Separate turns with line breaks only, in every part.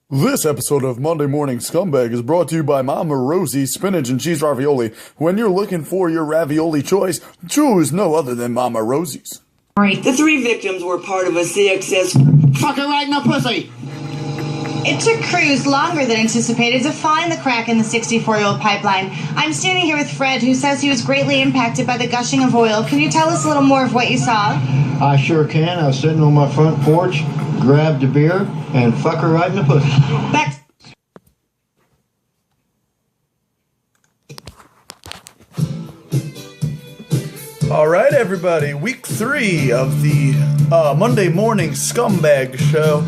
This episode of Monday Morning Scumbag is brought to you by Mama Rosie's Spinach and Cheese Ravioli. When you're looking for your ravioli choice, choose no other than Mama Rosie's.
The three victims were part of a CXS fucker right in the pussy.
It took crews longer than anticipated to find the crack in the 64-year-old pipeline. I'm standing here with Fred, who says he was greatly impacted by the gushing of oil. Can you tell us a little more of what you saw?
I sure can. I was sitting on my front porch, grabbed a beer, and fuck her right in the pussy.
Back.
All right, everybody. Week 3 of the Monday Morning Scumbag Show.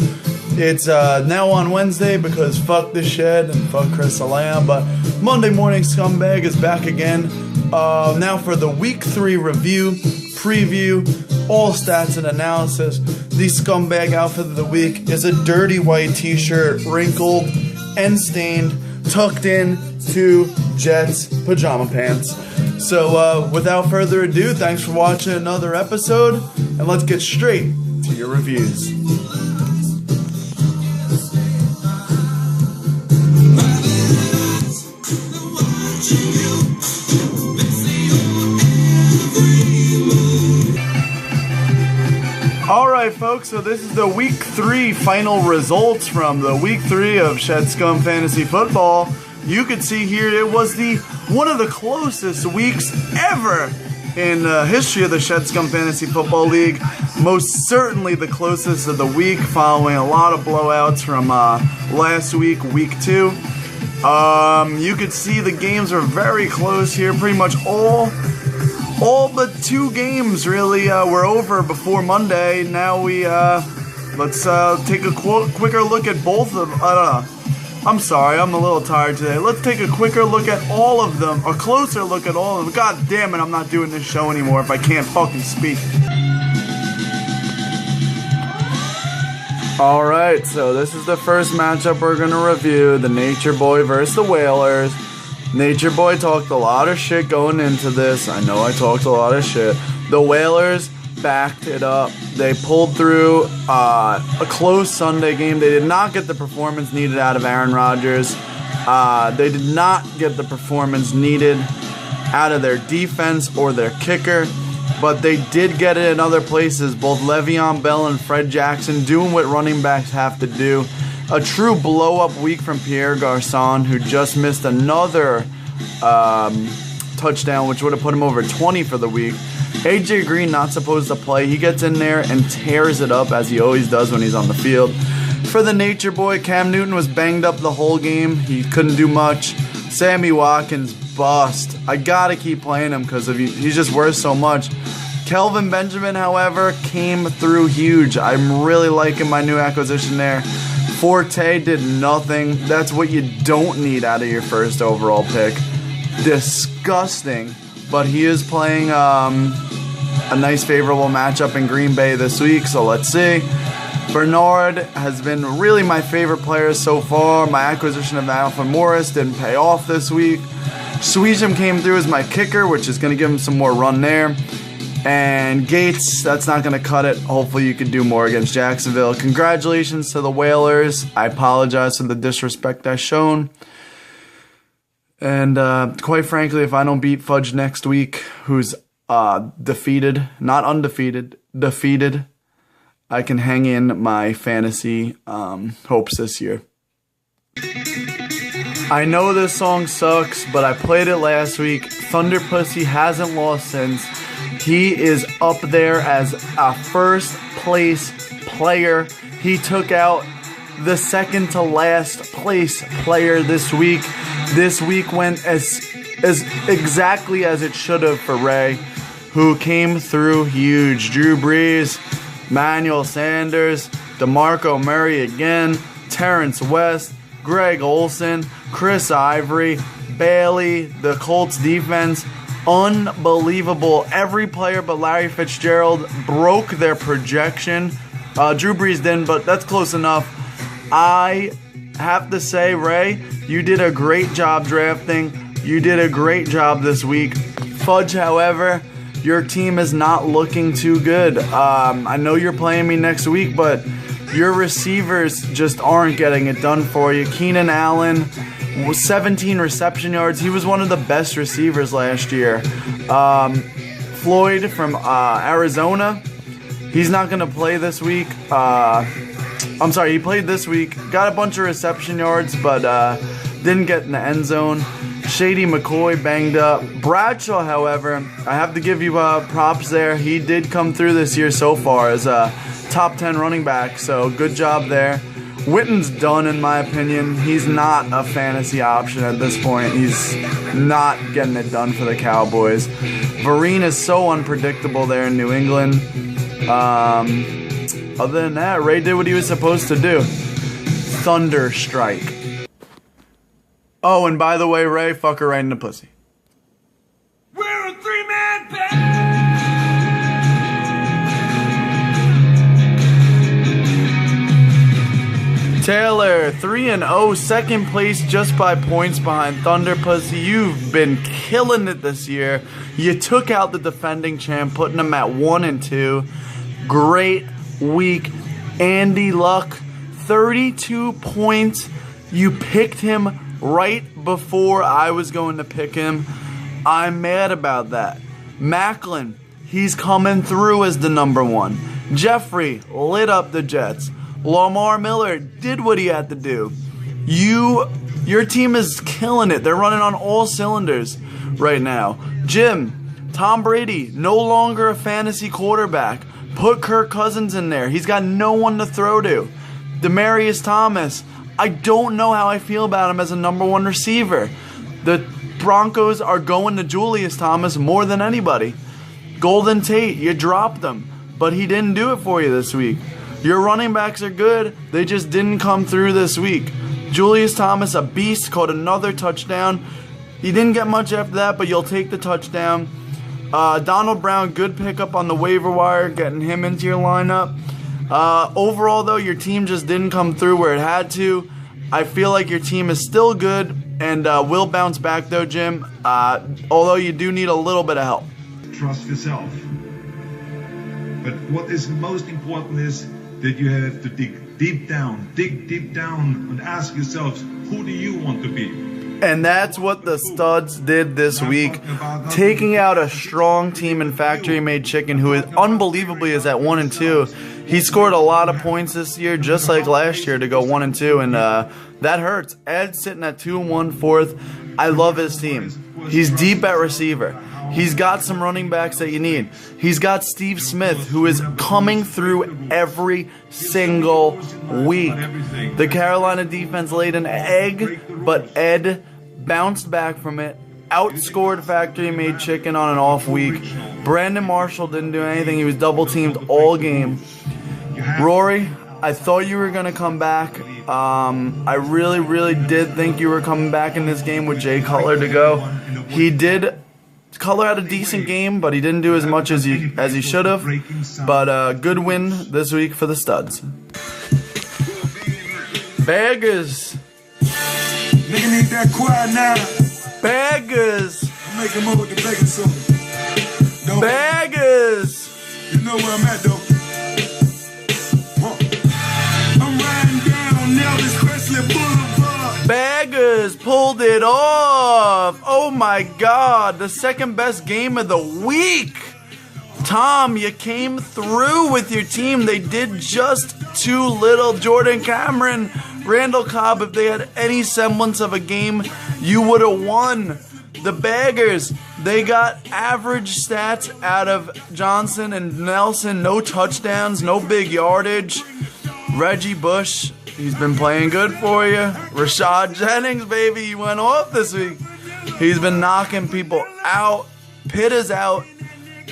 It's now on Wednesday because fuck the shed and fuck Chris Alam. But Monday Morning Scumbag is back again. Now for the Week 3 review, preview, all stats and analysis. The Scumbag outfit of the week is a dirty white t-shirt, wrinkled and stained, tucked in to Jets pajama pants. So without further ado, thanks for watching another episode, and let's get straight to your reviews. Alright folks, so this is the Week 3 final results from the Week 3 of Shed Scum Fantasy Football. You can see here it was one of the closest weeks ever in history of the Shed Scum Fantasy Football League. Most certainly the closest of the week, following a lot of blowouts from last week, Week 2. You could see the games were very close here. Pretty much all but 2 games really were over before Monday. Now we let's take a quicker look at both of I'm sorry, I'm a little tired today. Let's take a quicker look at all of them, a closer look at all of them. God damn it, I'm not doing this show anymore if I can't fucking speak. Alright, so this is the first matchup we're going to review, the Nature Boy versus the Whalers. Nature Boy talked a lot of shit going into this. I know I talked a lot of shit. The Whalers backed it up. They pulled through a close Sunday game. They did not get the performance needed out of Aaron Rodgers. They did not get the performance needed out of their defense or their kicker. But they did get it in other places. Both Le'Veon Bell and Fred Jackson doing what running backs have to do. A true blow-up week from Pierre Garçon, who just missed another touchdown, which would have put him over 20 for the week. AJ Green not supposed to play. He gets in there and tears it up, as he always does when he's on the field. For the Nature Boy, Cam Newton was banged up the whole game. He couldn't do much. Sammy Watkins, bust. I gotta keep playing him because he's just worth so much. Kelvin Benjamin, however, came through huge. I'm really liking my new acquisition there. Forte did nothing. That's what you don't need out of your first overall pick. Disgusting. But he is playing a nice favorable matchup in Green Bay this week, so let's see. Bernard has been really my favorite player so far. My acquisition of Alfred Morris didn't pay off this week. Sweesham came through as my kicker, which is going to give him some more run there. And Gates, that's not going to cut it. Hopefully you can do more against Jacksonville. Congratulations to the Whalers. I apologize for the disrespect I've shown. And quite frankly, if I don't beat Fudge next week, who's defeated, not undefeated, defeated, I can hang in my fantasy hopes this year. I know this song sucks, but I played it last week. Thunder Pussy hasn't lost since. He is up there as a first place player. He took out the second to last place player this week. This week went as exactly as it should have for Ray, who came through huge. Drew Brees, Manuel Sanders, DeMarco Murray again, Terrence West, Greg Olsen, Chris Ivory, Bailey, the Colts defense. Unbelievable. Every player but Larry Fitzgerald broke their projection. Drew Brees didn't, but that's close enough. I have to say, Ray, you did a great job drafting. You did a great job this week. Fudge, however, your team is not looking too good. I know you're playing me next week, but Your receivers just aren't getting it done for you. Keenan Allen, 17 reception yards. He was one of the best receivers last year. Floyd from Arizona, he's not going to play this week. I'm sorry, he played this week. Got a bunch of reception yards, but didn't get in the end zone. Shady McCoy banged up. Bradshaw, however, I have to give you props there. He did come through this year so far as a top 10 running back, so good job there. Witten's done, in my opinion. He's not a fantasy option at this point. He's not getting it done for the Cowboys. Vereen is so unpredictable there in New England. Other than that, Ray did what he was supposed to do. Thunder strike. Oh, and by the way, Ray, fuck her right in the pussy.
We're a three-man band!
Taylor, 3-0, second place just by points behind Thunder Pussy. You've been killing it this year. You took out the defending champ, putting him at 1-2. Great week. Andy Luck, 32 points. You picked him right before I was going to pick him. I'm mad about that. Macklin, he's coming through as the number one. Jeffrey lit up the Jets. Lamar Miller did what he had to do. Your team is killing it. They're running on all cylinders right now. Jim, Tom Brady, no longer a fantasy quarterback. Put Kirk Cousins in there. He's got no one to throw to. Demaryius Thomas, I don't know how I feel about him as a number one receiver. The Broncos are going to Julius Thomas more than anybody. Golden Tate, you dropped him, but he didn't do it for you this week. Your running backs are good. They just didn't come through this week. Julius Thomas, a beast, caught another touchdown. He didn't get much after that, but you'll take the touchdown. Donald Brown, good pickup on the waiver wire, getting him into your lineup. Overall, though, your team just didn't come through where it had to. I feel like your team is still good and will bounce back, though, Jim, although you do need a little bit of help.
Trust yourself. But what is most important is that you have to dig deep down and ask yourselves, who do you want to be?
And that's what the Studs did this week, taking out a strong team in Factory Made Chicken, who is unbelievably is at 1-2. He scored a lot of points this year, just like last year, to go 1-2, and that hurts. Ed's sitting at 2-1 fourth. I love his team. He's deep at receiver. He's got some running backs that you need. He's got Steve Smith, who is coming through every single week. The Carolina defense laid an egg, but Ed bounced back from it, outscored Factory Made Chicken on an off week. Brandon Marshall didn't do anything. He was double teamed all game. Rory, I thought you were going to come back. I really, really did think you were coming back in this game with Jay Cutler to go. He did. Cutler had a decent game, but he didn't do as much as he should have. But good win this week for the Studs. Baggers.
Nigga need that quiet now.
Baggers.
Make him up with the bacon soda.
Baggers.
You know where I'm at, though. I'm riding down Elvis Presley Boulevard.
Baggers pulled it off. Oh my God, the second best game of the week. Tom, you came through with your team. They did just too little. Jordan Cameron, Randall Cobb, if they had any semblance of a game, you would have won. The Baggers, they got average stats out of Johnson and Nelson. No touchdowns, no big yardage. Reggie Bush, he's been playing good for you. Rashad Jennings, baby, he went off this week. He's been knocking people out. Pitt is out.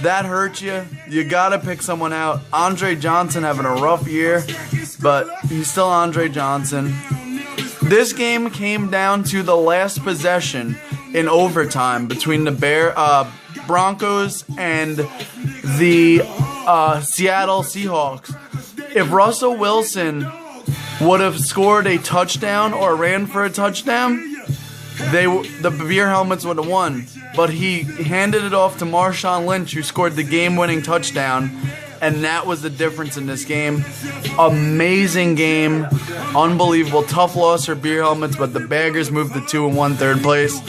That hurts you. You got to pick someone out. Andre Johnson having a rough year, but he's still Andre Johnson. This game came down to the last possession in overtime between the Broncos and the Seattle Seahawks. If Russell Wilson would have scored a touchdown or ran for a touchdown, the Beer Helmets would have won. But he handed it off to Marshawn Lynch, who scored the game-winning touchdown, And that was the difference in this game. Amazing game. Unbelievable. Tough loss for beer helmets, but the Baggers moved to 2 and 1 third place.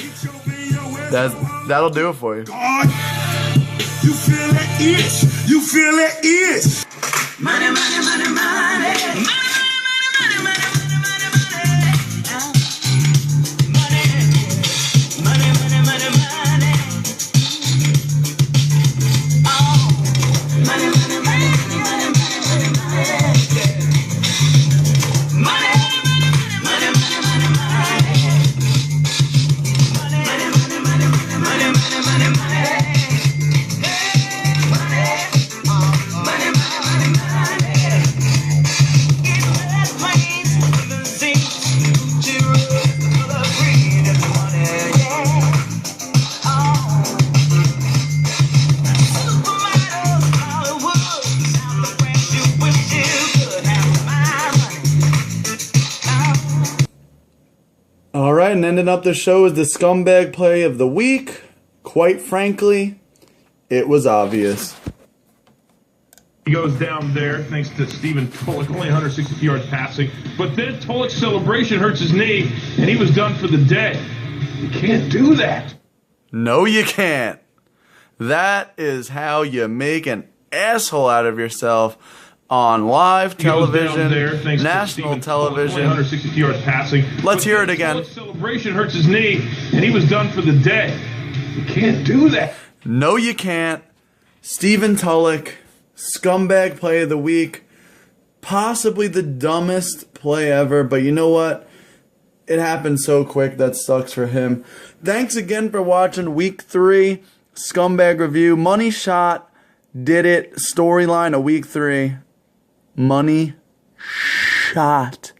That'll do it for you.
You feel that itch. You feel that itch. Money, money, money, money.
Alright, and ending up the show is the Scumbag play of the week. Quite frankly, it was obvious.
He goes down there thanks to Stephen Tulloch, only 162 yards passing. But then Tulloch's celebration hurts his knee, and he was done for the day. You can't do that.
No, you can't. That is how you make an asshole out of yourself on live television, national television.
162 yards passing.
Let's hear it again.
Tulloch's celebration hurts his knee, and he was done for the day. You can't do that.
No, you can't. Stephen Tulloch, Scumbag play of the week. Possibly the dumbest play ever, but you know what? It happened so quick, that sucks for him. Thanks again for watching week 3 Scumbag review. Money shot, did it. Storyline of week 3. Money shot.